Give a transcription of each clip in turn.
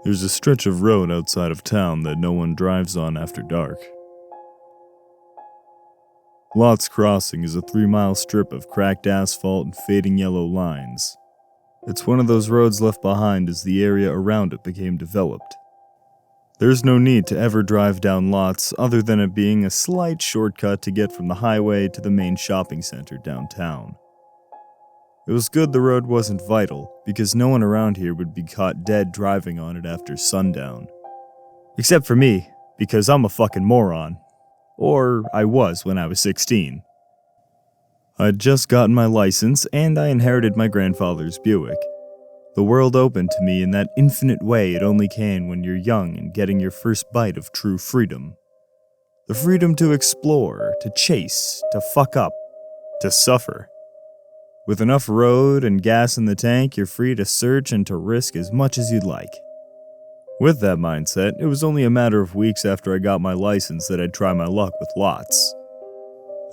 There's a stretch of road outside of town that no one drives on after dark. Lots Crossing is a 3-mile strip of cracked asphalt and fading yellow lines. It's one of those roads left behind as the area around it became developed. There's no need to ever drive down Lots other than it being a slight shortcut to get from the highway to the main shopping center downtown. It was good the road wasn't vital, because no one around here would be caught dead driving on it after sundown. Except for me, because I'm a fucking moron. Or I was when I was 16. I'd just gotten my license, and I inherited my grandfather's Buick. The world opened to me in that infinite way it only can when you're young and getting your first bite of true freedom. The freedom to explore, to chase, to fuck up, to suffer. With enough road and gas in the tank, you're free to search and to risk as much as you'd like. With that mindset, it was only a matter of weeks after I got my license that I'd try my luck with Lots.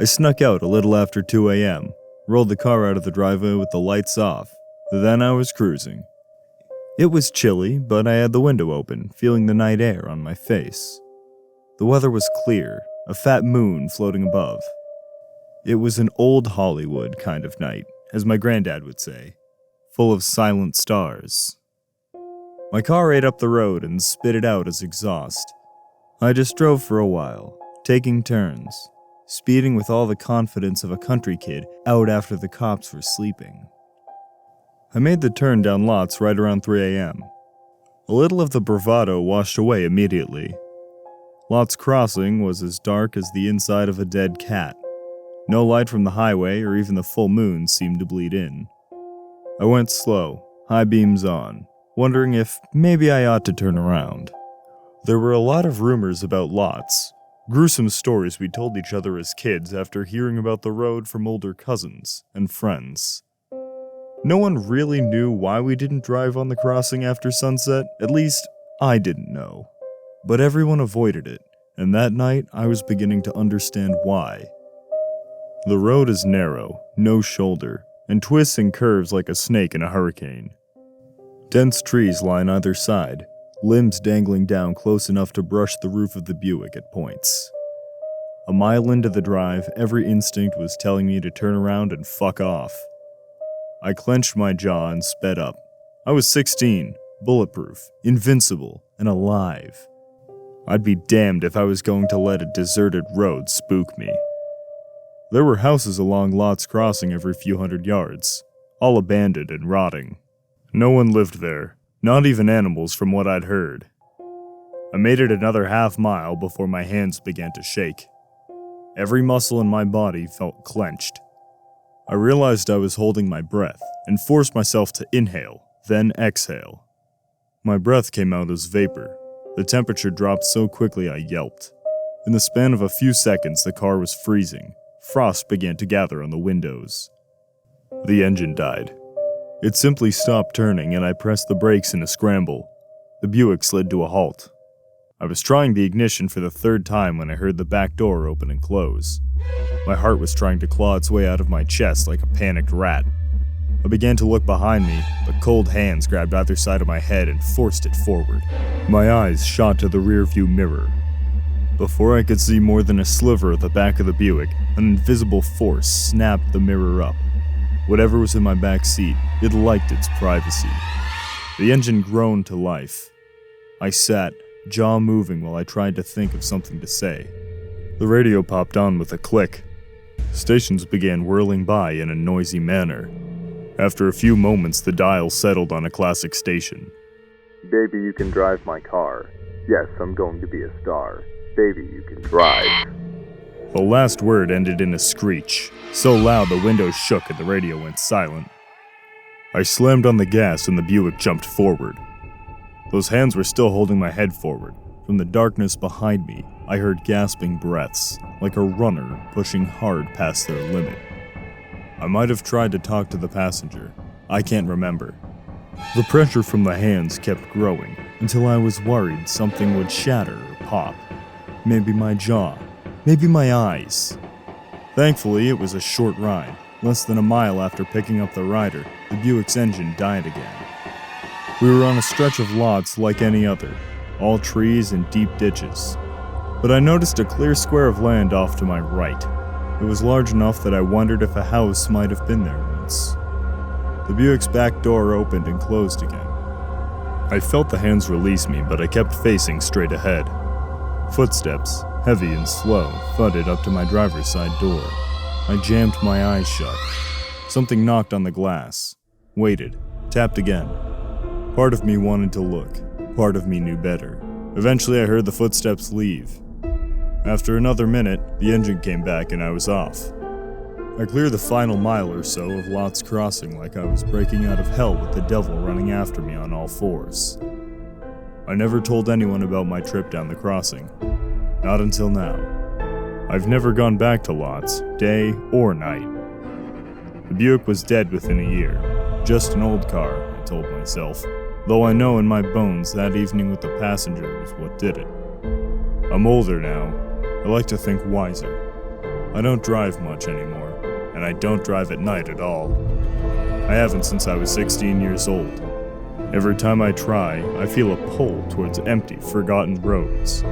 I snuck out a little after 2 a.m., rolled the car out of the driveway with the lights off. Then I was cruising. It was chilly, but I had the window open, feeling the night air on my face. The weather was clear, a fat moon floating above. It was an old Hollywood kind of night, as my granddad would say, full of silent stars. My car ate up the road and spit it out as exhaust. I just drove for a while, taking turns, speeding with all the confidence of a country kid out after the cops were sleeping. I made the turn down Lots right around 3 a.m. A little of the bravado washed away immediately. Lots Crossing was as dark as the inside of a dead cat. No light from the highway or even the full moon seemed to bleed in. I went slow, high beams on, wondering if maybe I ought to turn around. There were a lot of rumors about Lots, gruesome stories we told each other as kids after hearing about the road from older cousins and friends. No one really knew why we didn't drive on the crossing after sunset, at least I didn't know. But everyone avoided it, and that night I was beginning to understand why. The road is narrow, no shoulder, and twists and curves like a snake in a hurricane. Dense trees line either side, limbs dangling down close enough to brush the roof of the Buick at points. A mile into the drive, every instinct was telling me to turn around and fuck off. I clenched my jaw and sped up. I was 16, bulletproof, invincible, and alive. I'd be damned if I was going to let a deserted road spook me. There were houses along Lots Crossing every few hundred yards, all abandoned and rotting. No one lived there, not even animals from what I'd heard. I made it another half mile before my hands began to shake. Every muscle in my body felt clenched. I realized I was holding my breath and forced myself to inhale, then exhale. My breath came out as vapor. The temperature dropped so quickly I yelped. In the span of a few seconds, the car was freezing. Frost began to gather on the windows. The engine died. It simply stopped turning and I pressed the brakes in a scramble. The Buick slid to a halt. I was trying the ignition for the third time when I heard the back door open and close. My heart was trying to claw its way out of my chest like a panicked rat. I began to look behind me, but cold hands grabbed either side of my head and forced it forward. My eyes shot to the rearview mirror. Before I could see more than a sliver of the back of the Buick, an invisible force snapped the mirror up. Whatever was in my back seat, it liked its privacy. The engine groaned to life. I sat, jaw moving while I tried to think of something to say. The radio popped on with a click. Stations began whirling by in a noisy manner. After a few moments, the dial settled on a classic station. Baby, you can drive my car. Yes, I'm going to be a star. Baby, you can drive. The last word ended in a screech, so loud the windows shook and the radio went silent. I slammed on the gas and the Buick jumped forward. Those hands were still holding my head forward. From the darkness behind me, I heard gasping breaths, like a runner pushing hard past their limit. I might have tried to talk to the passenger. I can't remember. The pressure from the hands kept growing until I was worried something would shatter or pop. Maybe my jaw. Maybe my eyes. Thankfully, it was a short ride. Less than a mile after picking up the rider, the Buick's engine died again. We were on a stretch of lots like any other, all trees and deep ditches. But I noticed a clear square of land off to my right. It was large enough that I wondered if a house might have been there once. The Buick's back door opened and closed again. I felt the hands release me, but I kept facing straight ahead. Footsteps, heavy and slow, thudded up to my driver's side door. I jammed my eyes shut. Something knocked on the glass. Waited. Tapped again. Part of me wanted to look. Part of me knew better. Eventually I heard the footsteps leave. After another minute, the engine came back and I was off. I cleared the final mile or so of Lot's Crossing like I was breaking out of hell with the devil running after me on all fours. I never told anyone about my trip down the crossing. Not until now. I've never gone back to Lot's, day or night. The Buick was dead within a year. Just an old car, I told myself, though I know in my bones that evening with the passenger was what did it. I'm older now. I like to think wiser. I don't drive much anymore, and I don't drive at night at all. I haven't since I was 16 years old. Every time I try, I feel a pull towards empty, forgotten roads.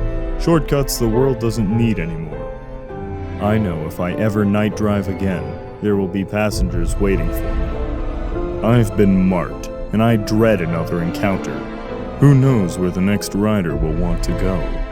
Shortcuts the world doesn't need anymore. I know if I ever night drive again, there will be passengers waiting for me. I've been marked, and I dread another encounter. Who knows where the next rider will want to go?